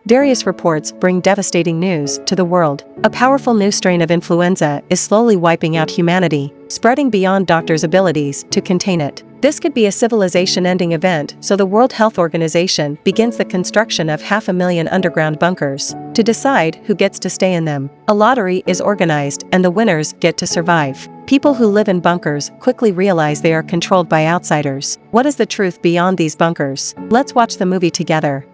various reports bring devastating news to the world. A powerful new strain of influenza is slowly wiping out humanity, spreading beyond doctors' abilities to contain it. This could be a civilization-ending event, so the World Health Organization begins the construction of 500,000 underground bunkers to decide who gets to stay in them. A lottery is organized and the winners get to survive. People who live in bunkers quickly realize they are controlled by outsiders. What is the truth beyond these bunkers? Let's watch the movie together.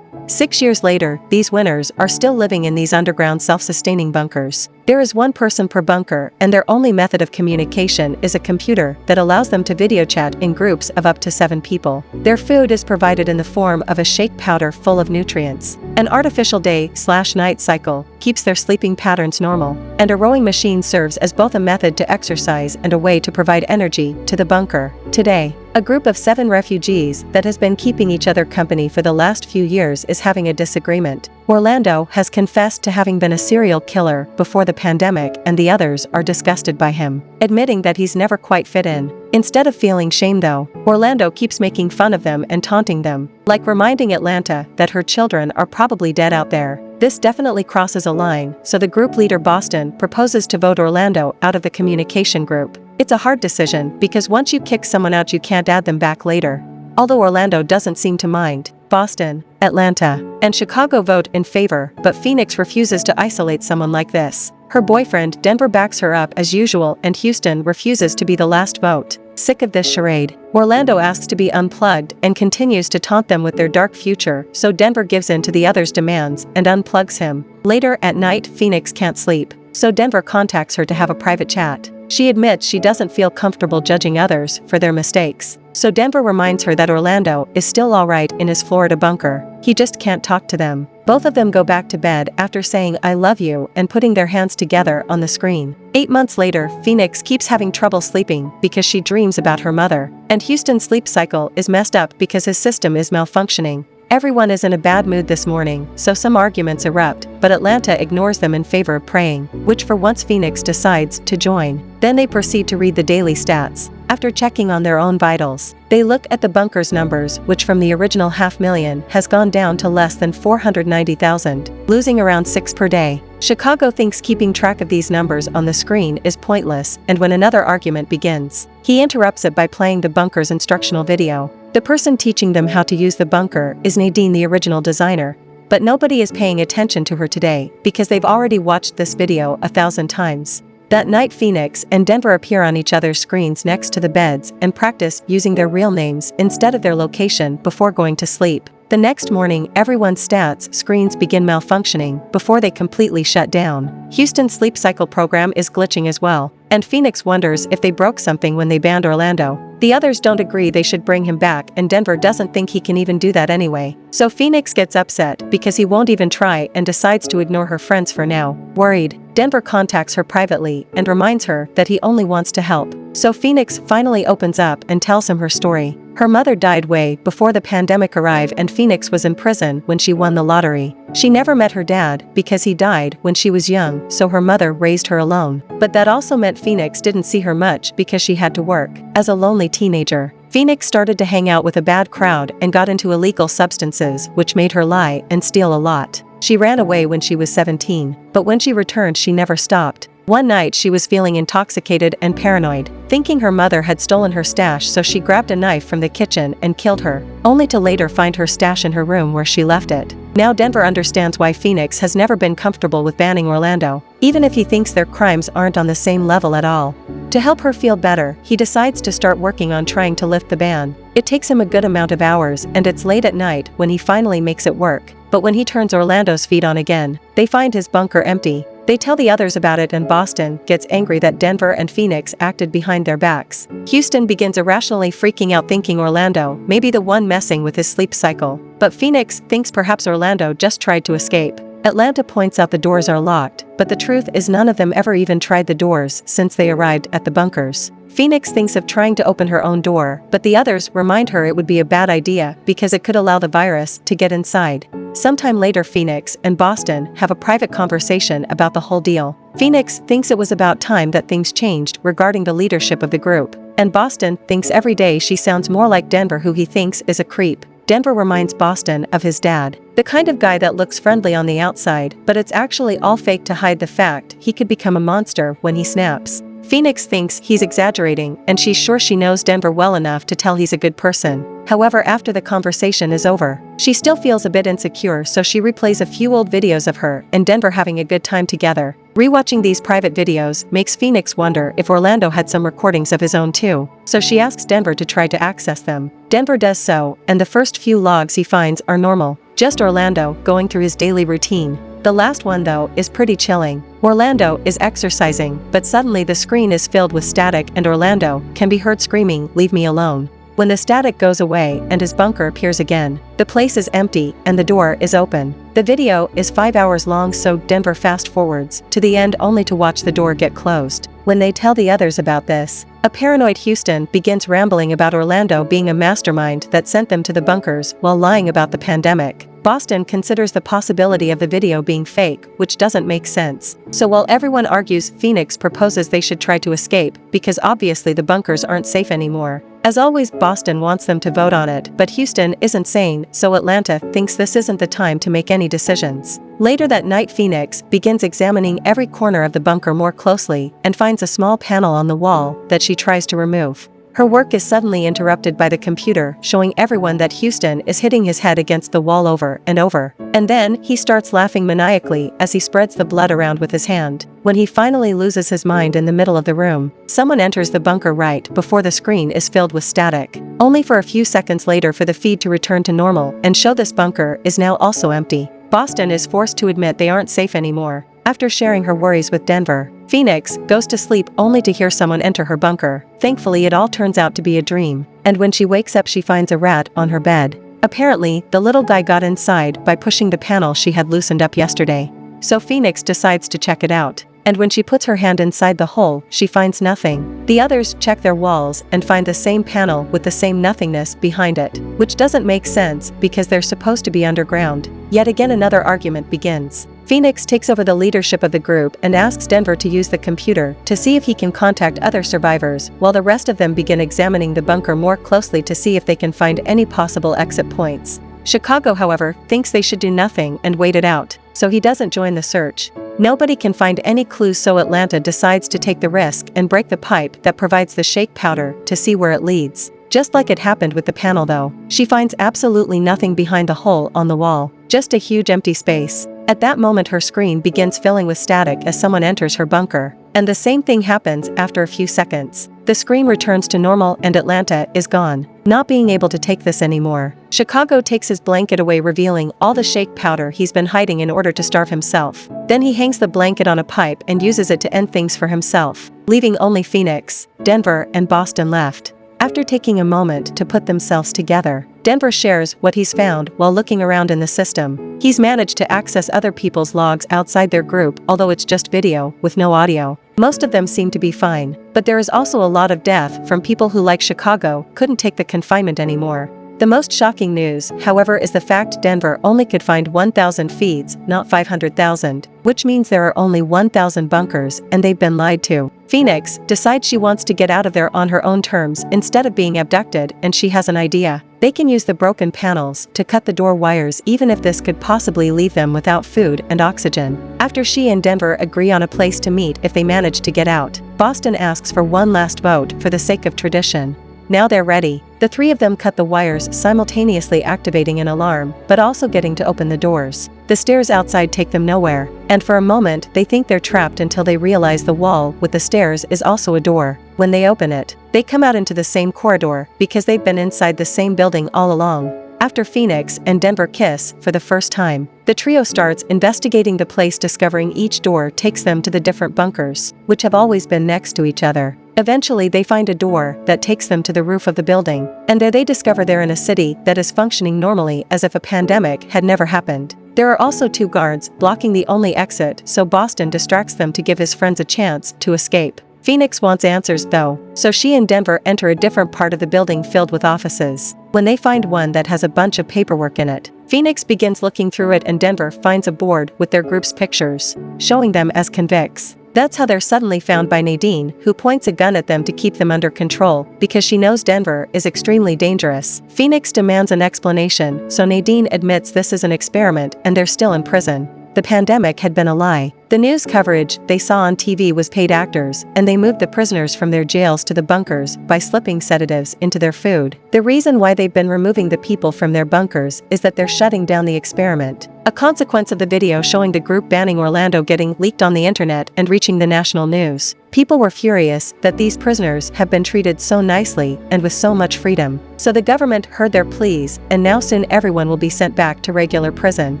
6 years later, these winners are still living in these underground self-sustaining bunkers. There is one person per bunker, and their only method of communication is a computer that allows them to video chat in groups of up to 7 people. Their food is provided in the form of a shake powder full of nutrients. An artificial day/night cycle keeps their sleeping patterns normal, and a rowing machine serves as both a method to exercise and a way to provide energy to the bunker. Today, a group of 7 refugees that has been keeping each other company for the last few years is having a disagreement. Orlando has confessed to having been a serial killer before the pandemic, and the others are disgusted by him, admitting that he's never quite fit in. Instead of feeling shame though, Orlando keeps making fun of them and taunting them, like reminding Atlanta that her children are probably dead out there. This definitely crosses a line, so the group leader Boston proposes to vote Orlando out of the communication group. It's a hard decision because once you kick someone out you can't add them back later. Although Orlando doesn't seem to mind, Boston, Atlanta, and Chicago vote in favor, but Phoenix refuses to isolate someone like this. Her boyfriend Denver backs her up as usual, and Houston refuses to be the last vote. Sick of this charade, Orlando asks to be unplugged and continues to taunt them with their dark future, so Denver gives in to the others' demands and unplugs him. Later at night, Phoenix can't sleep, so Denver contacts her to have a private chat. She admits she doesn't feel comfortable judging others for their mistakes, so Denver reminds her that Orlando is still alright in his Florida bunker. He just can't talk to them. Both of them go back to bed after saying "I love you" and putting their hands together on the screen. 8 months later, Phoenix keeps having trouble sleeping because she dreams about her mother, and Houston's sleep cycle is messed up because his system is malfunctioning. Everyone is in a bad mood this morning, so some arguments erupt, but Atlanta ignores them in favor of praying, which for once Phoenix decides to join. Then they proceed to read the daily stats. After checking on their own vitals, they look at the bunker's numbers, which from the original 500,000 has gone down to less than 490,000, losing around 6 per day. Chicago thinks keeping track of these numbers on the screen is pointless, and when another argument begins, he interrupts it by playing the bunker's instructional video. The person teaching them how to use the bunker is Nadine, the original designer, but nobody is paying attention to her today because they've already watched this video 1,000 times. That night, Phoenix and Denver appear on each other's screens next to the beds and practice using their real names instead of their location before going to sleep. The next morning, everyone's stats screens begin malfunctioning before they completely shut down. Houston's sleep cycle program is glitching as well, and Phoenix wonders if they broke something when they banned Orlando. The others don't agree they should bring him back, and Denver doesn't think he can even do that anyway. So Phoenix gets upset because he won't even try and decides to ignore her friends for now. Worried, Denver contacts her privately and reminds her that he only wants to help. So Phoenix finally opens up and tells him her story. Her mother died way before the pandemic arrived, and Phoenix was in prison when she won the lottery. She never met her dad because he died when she was young, so her mother raised her alone. But that also meant Phoenix didn't see her much because she had to work. As a lonely teenager, Phoenix started to hang out with a bad crowd and got into illegal substances, which made her lie and steal a lot. She ran away when she was 17, but when she returned she never stopped. One night she was feeling intoxicated and paranoid, thinking her mother had stolen her stash, so she grabbed a knife from the kitchen and killed her, only to later find her stash in her room where she left it. Now Denver understands why Phoenix has never been comfortable with banning Orlando, even if he thinks their crimes aren't on the same level at all. To help her feel better, he decides to start working on trying to lift the ban. It takes him a good amount of hours, and it's late at night when he finally makes it work. But when he turns Orlando's feed on again, they find his bunker empty. They tell the others about it, and Boston gets angry that Denver and Phoenix acted behind their backs. Houston begins irrationally freaking out, thinking Orlando may be the one messing with his sleep cycle. But Phoenix thinks perhaps Orlando just tried to escape. Atlanta points out the doors are locked, but the truth is none of them ever even tried the doors since they arrived at the bunkers. Phoenix thinks of trying to open her own door, but the others remind her it would be a bad idea because it could allow the virus to get inside. Sometime later, Phoenix and Boston have a private conversation about the whole deal. Phoenix thinks it was about time that things changed regarding the leadership of the group, and Boston thinks every day she sounds more like Denver, who he thinks is a creep. Denver reminds Boston of his dad. The kind of guy that looks friendly on the outside, but it's actually all fake to hide the fact he could become a monster when he snaps. Phoenix thinks he's exaggerating, and she's sure she knows Denver well enough to tell he's a good person. However, after the conversation is over, she still feels a bit insecure, so she replays a few old videos of her and Denver having a good time together. Rewatching these private videos makes Phoenix wonder if Orlando had some recordings of his own too, so she asks Denver to try to access them. Denver does so, and the first few logs he finds are normal, just Orlando going through his daily routine. The last one, though, is pretty chilling. Orlando is exercising, but suddenly the screen is filled with static and Orlando can be heard screaming, "Leave me alone." When the static goes away and his bunker appears again, the place is empty and the door is open. The video is 5 hours long, so Denver fast forwards to the end only to watch the door get closed. When they tell the others about this, a paranoid Houston begins rambling about Orlando being a mastermind that sent them to the bunkers while lying about the pandemic. Boston considers the possibility of the video being fake, which doesn't make sense. So while everyone argues, Phoenix proposes they should try to escape, because obviously the bunkers aren't safe anymore. As always, Boston wants them to vote on it, but Houston isn't sane, so Atlanta thinks this isn't the time to make any decisions. Later that night, Phoenix begins examining every corner of the bunker more closely and finds a small panel on the wall that she tries to remove. Her work is suddenly interrupted by the computer showing everyone that Houston is hitting his head against the wall over and over. And then he starts laughing maniacally as he spreads the blood around with his hand. When he finally loses his mind in the middle of the room, someone enters the bunker right before the screen is filled with static, only for a few seconds later for the feed to return to normal and show this bunker is now also empty. Boston is forced to admit they aren't safe anymore. After sharing her worries with Denver, Phoenix goes to sleep only to hear someone enter her bunker. Thankfully, it all turns out to be a dream, and when she wakes up she finds a rat on her bed. Apparently, the little guy got inside by pushing the panel she had loosened up yesterday. So Phoenix decides to check it out, and when she puts her hand inside the hole, she finds nothing. The others check their walls and find the same panel with the same nothingness behind it, which doesn't make sense because they're supposed to be underground. Yet again, another argument begins. Phoenix takes over the leadership of the group and asks Denver to use the computer to see if he can contact other survivors, while the rest of them begin examining the bunker more closely to see if they can find any possible exit points. Chicago, however, thinks they should do nothing and wait it out, so he doesn't join the search. Nobody can find any clues, so Atlanta decides to take the risk and break the pipe that provides the shake powder to see where it leads. Just like it happened with the panel though, she finds absolutely nothing behind the hole on the wall, just a huge empty space. At that moment her screen begins filling with static as someone enters her bunker, and the same thing happens after a few seconds. The screen returns to normal and Atlanta is gone. Not being able to take this anymore, Chicago takes his blanket away, revealing all the shake powder he's been hiding in order to starve himself. Then he hangs the blanket on a pipe and uses it to end things for himself, leaving only Phoenix, Denver, and Boston left. After taking a moment to put themselves together, Denver shares what he's found while looking around in the system. He's managed to access other people's logs outside their group, although it's just video with no audio. Most of them seem to be fine, but there is also a lot of death from people who, like Chicago, couldn't take the confinement anymore. The most shocking news, however, is the fact Denver only could find 1,000 feeds, not 500,000, which means there are only 1,000 bunkers and they've been lied to. Phoenix decides she wants to get out of there on her own terms instead of being abducted, and she has an idea. They can use the broken panels to cut the door wires, even if this could possibly leave them without food and oxygen. After she and Denver agree on a place to meet if they manage to get out, Boston asks for one last vote for the sake of tradition. Now they're ready. The three of them cut the wires, simultaneously activating an alarm, but also getting to open the doors. The stairs outside take them nowhere, and for a moment they think they're trapped until they realize the wall with the stairs is also a door. When they open it, they come out into the same corridor because they've been inside the same building all along. After Phoenix and Denver kiss for the first time, the trio starts investigating the place, discovering each door takes them to the different bunkers, which have always been next to each other. Eventually they find a door that takes them to the roof of the building, and there they discover they're in a city that is functioning normally as if a pandemic had never happened. There are also two guards blocking the only exit, so Boston distracts them to give his friends a chance to escape. Phoenix wants answers though, so she and Denver enter a different part of the building filled with offices. When they find one that has a bunch of paperwork in it, Phoenix begins looking through it and Denver finds a board with their group's pictures, showing them as convicts. That's how they're suddenly found by Nadine, who points a gun at them to keep them under control, because she knows Denver is extremely dangerous. Phoenix demands an explanation, so Nadine admits this is an experiment and they're still in prison. The pandemic had been a lie. The news coverage they saw on TV was paid actors, and they moved the prisoners from their jails to the bunkers by slipping sedatives into their food. The reason why they've been removing the people from their bunkers is that they're shutting down the experiment. A consequence of the video showing the group banning Orlando getting leaked on the internet and reaching the national news. People were furious that these prisoners have been treated so nicely and with so much freedom. So the government heard their pleas, and now soon everyone will be sent back to regular prison.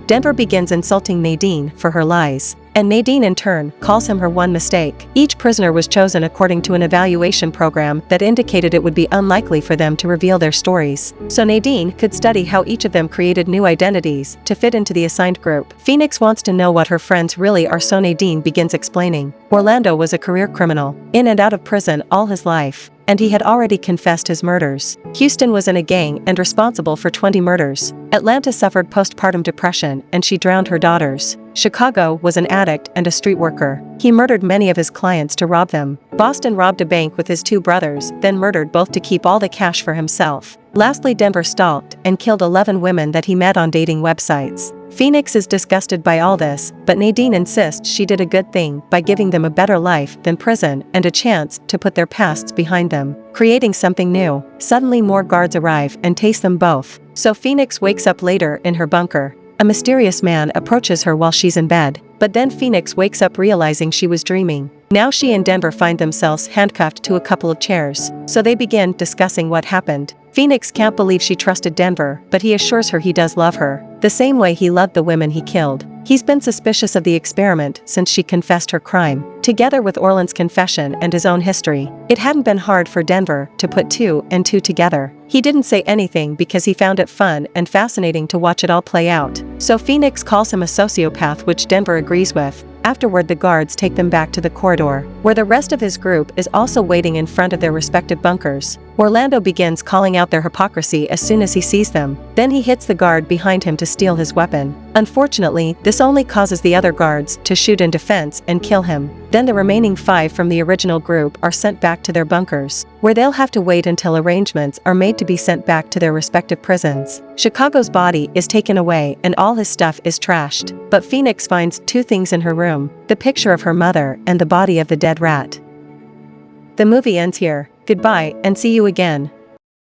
Denver begins insulting Nadine for her lies, and Nadine in turn calls him her one mistake. Each prisoner was chosen according to an evaluation program that indicated it would be unlikely for them to reveal their stories. So Nadine could study how each of them created new identities to fit into the assigned group. Phoenix wants to know what her friends really are, so Nadine begins explaining. Orlando was a career criminal, in and out of prison all his life, and he had already confessed his murders. Houston was in a gang and responsible for 20 murders. Atlanta suffered postpartum depression and she drowned her daughters. Chicago was an addict and a street worker. He murdered many of his clients to rob them. Boston robbed a bank with his 2 brothers, then murdered both to keep all the cash for himself. Lastly, Denver stalked and killed 11 women that he met on dating websites. Phoenix is disgusted by all this, but Nadine insists she did a good thing by giving them a better life than prison and a chance to put their pasts behind them, creating something new. Suddenly more guards arrive and taste them both. So Phoenix wakes up later in her bunker. A mysterious man approaches her while she's in bed, but then Phoenix wakes up realizing she was dreaming. Now she and Denver find themselves handcuffed to a couple of chairs, so they begin discussing what happened. Phoenix can't believe she trusted Denver, but he assures her he does love her, the same way he loved the women he killed. He's been suspicious of the experiment since she confessed her crime. Together with Orland's confession and his own history, it hadn't been hard for Denver to put 2 and 2 together. He didn't say anything because he found it fun and fascinating to watch it all play out. So Phoenix calls him a sociopath, which Denver agrees with. Afterward, the guards take them back to the corridor, where the rest of his group is also waiting in front of their respective bunkers. Orlando begins calling out their hypocrisy as soon as he sees them. Then he hits the guard behind him to steal his weapon. Unfortunately, this only causes the other guards to shoot in defense and kill him. Then the remaining 5 from the original group are sent back to their bunkers, where they'll have to wait until arrangements are made to be sent back to their respective prisons. Chicago's body is taken away and all his stuff is trashed, but Phoenix finds 2 things in her room: the picture of her mother and the body of the dead rat. The movie ends here. Goodbye and see you again.